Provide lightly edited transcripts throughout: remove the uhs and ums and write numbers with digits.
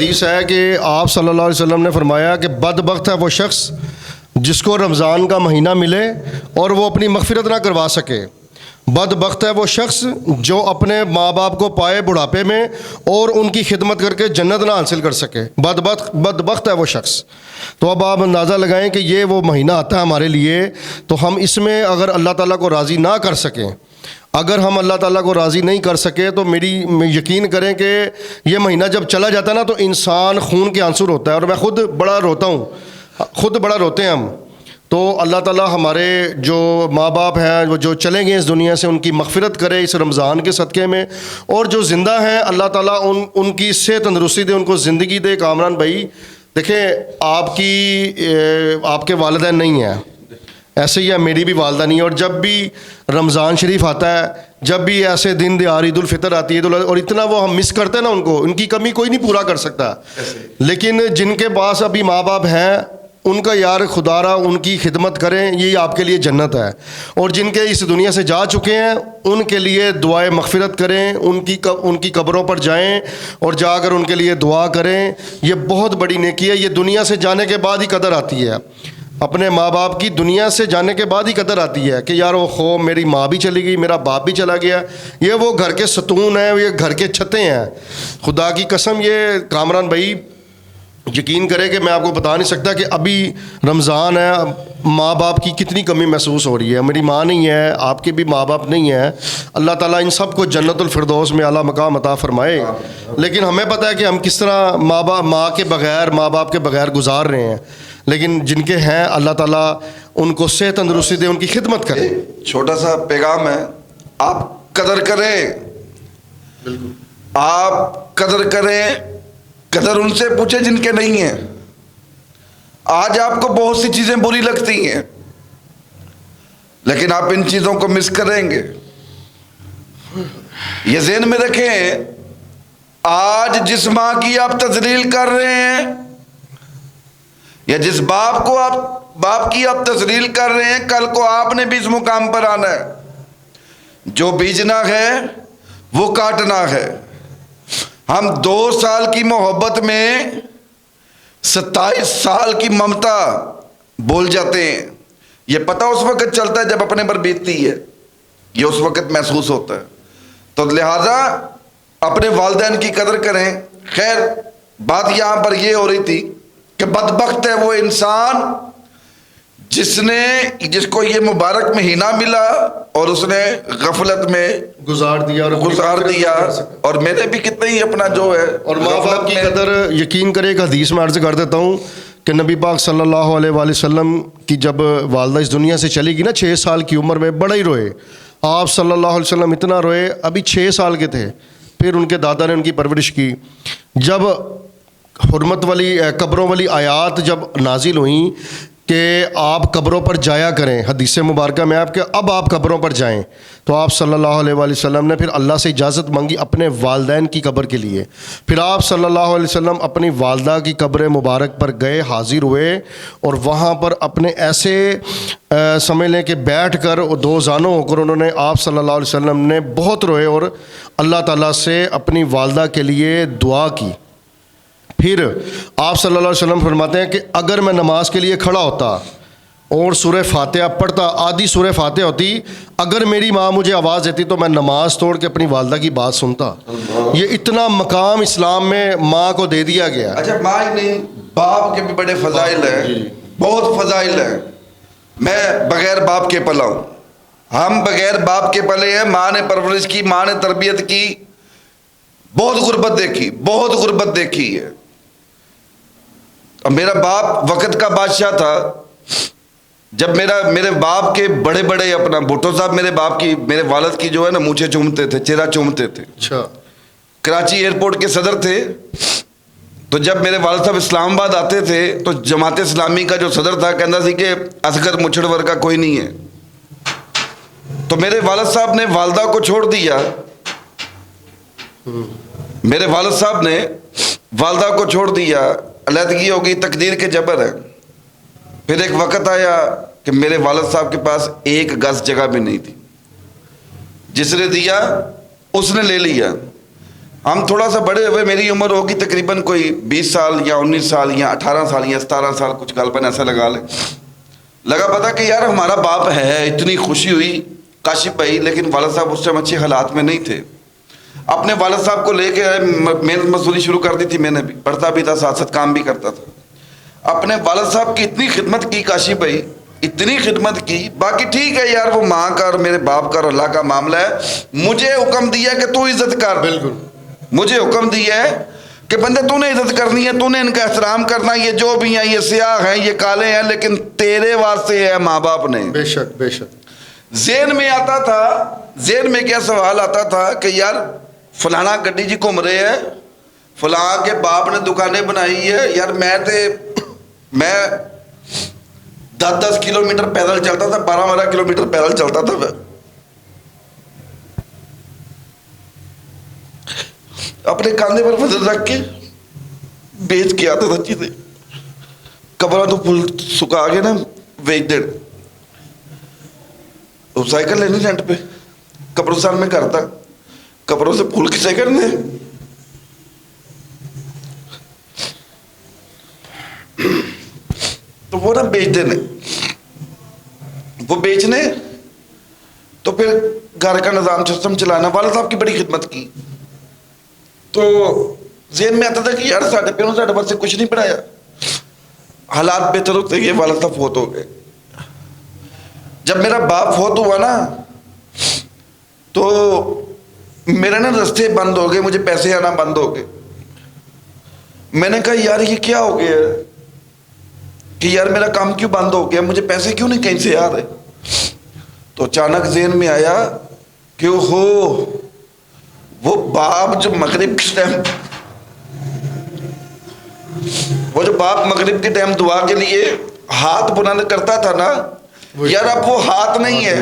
حدیث ہے کہ آپ صلی اللہ علیہ وسلم نے فرمایا کہ بدبخت ہے وہ شخص جس کو رمضان کا مہینہ ملے اور وہ اپنی مغفرت نہ کروا سکے. بدبخت ہے وہ شخص جو اپنے ماں باپ کو پائے بڑھاپے میں اور ان کی خدمت کر کے جنت نہ حاصل کر سکے. بدبخت ہے وہ شخص. تو اب آپ اندازہ لگائیں کہ یہ وہ مہینہ آتا ہے ہمارے لیے, تو ہم اس میں اگر اللہ تعالیٰ کو راضی نہ کر سکیں, اگر ہم اللہ تعالیٰ کو راضی نہیں کر سکے تو یقین کریں کہ یہ مہینہ جب چلا جاتا ہے نا تو انسان خون کے آنسر ہوتا ہے. اور میں خود بڑا روتا ہوں, خود بڑا روتے ہیں ہم. تو اللہ تعالیٰ ہمارے جو ماں باپ ہیں وہ جو چلے گئے اس دنیا سے, ان کی مغفرت کرے اس رمضان کے صدقے میں, اور جو زندہ ہیں اللہ تعالیٰ ان کی صحت تندرستی دے, ان کو زندگی دے. کامران بھائی دیکھیں, آپ کے والدین نہیں ہیں, ایسے ہی ہے, میری بھی والدہ نہیں ہے. اور جب بھی رمضان شریف آتا ہے, جب بھی ایسے دن دیہار عید الفطر آتی ہے, اور اتنا وہ ہم مس کرتے ہیں نا ان کو, ان کی کمی کوئی نہیں پورا کر سکتا. لیکن جن کے پاس ابھی ماں باپ ہیں ان کا یار خدا را ان کی خدمت کریں, یہی آپ کے لیے جنت ہے. اور جن کے اس دنیا سے جا چکے ہیں ان کے لیے دعائے مغفرت کریں, ان کی قبروں پر جائیں اور جا کر ان کے لیے دعا کریں. یہ بہت بڑی نیکی ہے. یہ دنیا سے جانے کے بعد ہی قدر آتی ہے, اپنے ماں باپ کی دنیا سے جانے کے بعد ہی قدر آتی ہے کہ یار وہ میری ماں بھی چلی گئی, میرا باپ بھی چلا گیا. یہ وہ گھر کے ستون ہیں, یہ گھر کے چھتیں ہیں. خدا کی قسم, یہ کامران بھائی یقین کرے کہ میں آپ کو بتا نہیں سکتا کہ ابھی رمضان ہے, ماں باپ کی کتنی کمی محسوس ہو رہی ہے. میری ماں نہیں ہے, آپ کے بھی ماں باپ نہیں ہیں. اللہ تعالیٰ ان سب کو جنت الفردوس میں اعلیٰ مقام عطا فرمائے. لیکن ہمیں پتہ ہے کہ ہم کس طرح ماں باپ کے بغیر گزار رہے ہیں. لیکن جن کے ہیں اللہ تعالیٰ ان کو صحت تندرستی دے, ان کی خدمت کرے. چھوٹا سا پیغام ہے, آپ قدر کریں, آپ قدر کریں. قدر ان سے پوچھے جن کے نہیں ہیں. آج آپ کو بہت سی چیزیں بری لگتی ہیں لیکن آپ ان چیزوں کو مس کریں گے. یہ ذہن میں رکھیں, آج جس ماں کی آپ تذلیل کر رہے ہیں یا جس باپ کی آپ تذلیل کر رہے ہیں, کل کو آپ نے بھی اس مقام پر آنا ہے. جو بیجنا ہے وہ کاٹنا ہے. ہم 2 سال کی محبت میں 27 سال کی ممتا بول جاتے ہیں. یہ پتہ اس وقت چلتا ہے جب اپنے پر بیتتی ہے, یہ اس وقت محسوس ہوتا ہے. تو لہذا اپنے والدین کی قدر کریں. خیر بات یہاں پر یہ ہو رہی تھی کہ بدبخت ہے وہ انسان جس کو یہ مبارک مہینہ ملا اور اس نے غفلت میں گزار دیا. اور میں نے بھی کتنے ہی اپنا جو ہے, اور ماں باپ کی قدر یقین کرے. ایک حدیث میں عرض کر دیتا ہوں کہ نبی پاک صلی اللہ علیہ وآلہ وسلم کی جب والدہ اس دنیا سے چلی گئی نا 6 سال کی عمر میں, بڑا ہی روئے. آپ صلی اللہ علیہ وسلم اتنا روئے, ابھی 6 سال کے تھے. پھر ان کے دادا نے ان کی پرورش کی. جب حرمت والی قبروں والی آیات جب نازل ہوئیں کہ آپ قبروں پر جایا کریں, حدیث مبارکہ میں اب آپ قبروں پر جائیں, تو آپ صلی اللہ علیہ وآلہ وسلم نے پھر اللہ سے اجازت مانگی اپنے والدین کی قبر کے لیے. پھر آپ صلی اللہ علیہ وسلم اپنی والدہ کی قبر مبارک پر گئے, حاضر ہوئے, اور وہاں پر اپنے ایسے سمجھ لیں کہ بیٹھ کر 2 زانوں ہو کر انہوں نے, آپ صلی اللہ علیہ وسلم نے بہت روئے اور اللہ تعالیٰ سے اپنی والدہ کے لیے دعا کی. پھر آپ صلی اللہ علیہ وسلم فرماتے ہیں کہ اگر میں نماز کے لیے کھڑا ہوتا اور سورہ فاتحہ پڑھتا, آدھی سورہ فاتحہ ہوتی, اگر میری ماں مجھے آواز دیتی تو میں نماز توڑ کے اپنی والدہ کی بات سنتا. یہ اتنا مقام اسلام میں ماں کو دے دیا گیا. اچھا ماں ہی نہیں, باپ کے بھی بڑے فضائل ہیں, بہت فضائل ہیں. میں بغیر باپ کے پلا ہوں, ہم بغیر باپ کے پلے ہیں. ماں نے پرورش کی, ماں نے تربیت کی, بہت غربت دیکھی ہے. اب میرا باپ وقت کا بادشاہ تھا. جب میرے باپ کے بڑے اپنا بھٹو صاحب میرے والد کی جو ہے نا مونچھیں چومتے تھے, چہرہ چومتے تھے. اچھا. کراچی ایئرپورٹ کے صدر تھے. تو جب میرے والد صاحب اسلام آباد آتے تھے تو جماعت اسلامی کا جو صدر تھا کہتا سی کہ اصغر مچھڑور کا کوئی نہیں ہے. تو میرے والد صاحب نے والدہ کو چھوڑ دیا. میرے والد صاحب نے والدہ کو چھوڑ دیا, علیحدگی ہو گئی, تقدیر کے جبر ہے. پھر ایک وقت آیا کہ میرے والد صاحب کے پاس 1 گز جگہ بھی نہیں تھی. جس نے دیا اس نے لے لیا. ہم تھوڑا سا بڑے ہوئے, میری عمر ہوگی تقریباً کوئی 20 سال یا 19 سال یا 18 سال یا 17 سال, کچھ غالباً ایسا لگا لیں. لگا پتا کہ یار ہمارا باپ ہے, اتنی خوشی ہوئی کاشف بھائی, لیکن والد صاحب اس ٹائم اچھے حالات میں نہیں تھے. اپنے والد صاحب کو لے کے محنت مزدوری شروع کر دی تھی, میں نے بھی پڑھتا بھی تھا, ساتھ ساتھ کام بھی کرتا تھا. اپنے والد صاحب کی اتنی خدمت کی کاشف بھائی, اتنی خدمت کی. باقی ٹھیک ہے یار, وہ ماں کا اور میرے باپ کا اور اللہ کا معاملہ ہے. مجھے حکم دیا کہ تو عزت کر, بالکل مجھے حکم دیا ہے کہ بندے تو نے عزت کرنی ہے, تو نے ان کا احترام کرنا. یہ جو بھی ہیں, یہ سیاہ ہیں, یہ کالے ہیں, لیکن تیرے واسطے ہے ماں باپ نے. بے شک بے شک. ذہن میں آتا تھا, ذہن میں کیا سوال آتا تھا کہ یار فلانا گڈی جی گھوم رہے ہیں, فلاں کے باپ نے دکانیں بنائی ہے. یار میں 10 کلومیٹر پیدل چلتا تھا, 12 کلومیٹر پیدل چلتا تھا. میں اپنے کاندھے پر وزن رکھ کے بیچ کے آتا تھا چیزیں. قبروں تو پھول سکھا کے نا بیچ دے, سائیکل لینی رینٹ پہ, قبرستان میں کرتا, قبروں سے پھول کسے کرنے, تو وہ نا بیچ دینے, وہ بیچنے تو پھر گھر کا نظام سسٹم چلانا. والد صاحب کی بڑی خدمت کی. تو ذہن میں آتا تھا کہ یار ساڈے پیروں ساڈے بس سے کچھ نہیں پڑھایا. حالات بہتر ہوتے گئے, والد صاحب فوت ہو گئے. جب میرا باپ فوت ہوا نا تو میرے نا رستے بند ہو گئے, مجھے پیسے آنا بند ہو گئے. میں نے کہا یار یہ کیا ہو گیا کہ یار میرا کام کیوں بند ہو گیا, مجھے پیسے کیوں نہیں کہیں سے آ رہے. تو اچانک ذہن میں آیا کہ وہ باپ جو مغرب کے ٹائم, وہ جو باپ مغرب کے ٹائم دعا کے لیے ہاتھ بلند کرتا تھا نا, یار اب وہ ہاتھ نہیں ہے.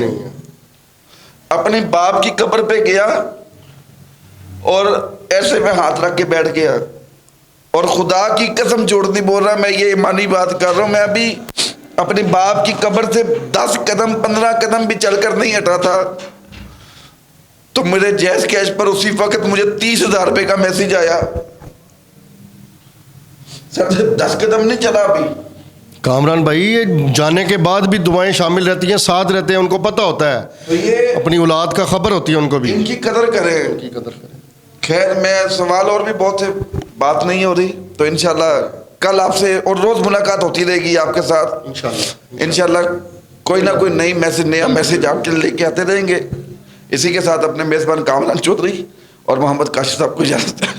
اپنے باپ کی قبر پہ گیا اور ایسے میں ہاتھ رکھ کے بیٹھ گیا, اور خدا کی قسم جوڑتی بول رہا, میں یہ ایمانی بات کر رہا ہوں, میں ابھی اپنے باپ کی قبر سے 10 قدم 15 قدم بھی چل کر نہیں ہٹا تھا تو میرے جیز کیش پر اسی وقت مجھے 30,000 روپے کا میسج آیا. سر 10 قدم نہیں چلا ابھی. کامران بھائی, یہ جانے کے بعد بھی دعائیں شامل رہتی ہیں, ساتھ رہتے ہیں, ان کو پتہ ہوتا ہے, تو یہ اپنی اولاد کا خبر ہوتی ہے ان کو بھی. ان کی قدر کریں, ان کی قدر کریں. خیر میں سوال اور بھی بہت ہے, بات نہیں ہو رہی, تو انشاءاللہ کل آپ سے اور روز ملاقات ہوتی رہے گی آپ کے ساتھ انشاءاللہ. کوئی نہ کوئی نئی میسج, نیا میسج آپ کے لے کے آتے رہیں گے. اسی کے ساتھ اپنے میزبان کامران چودھری اور محمد کاشف صاحب کو اجازت ہے.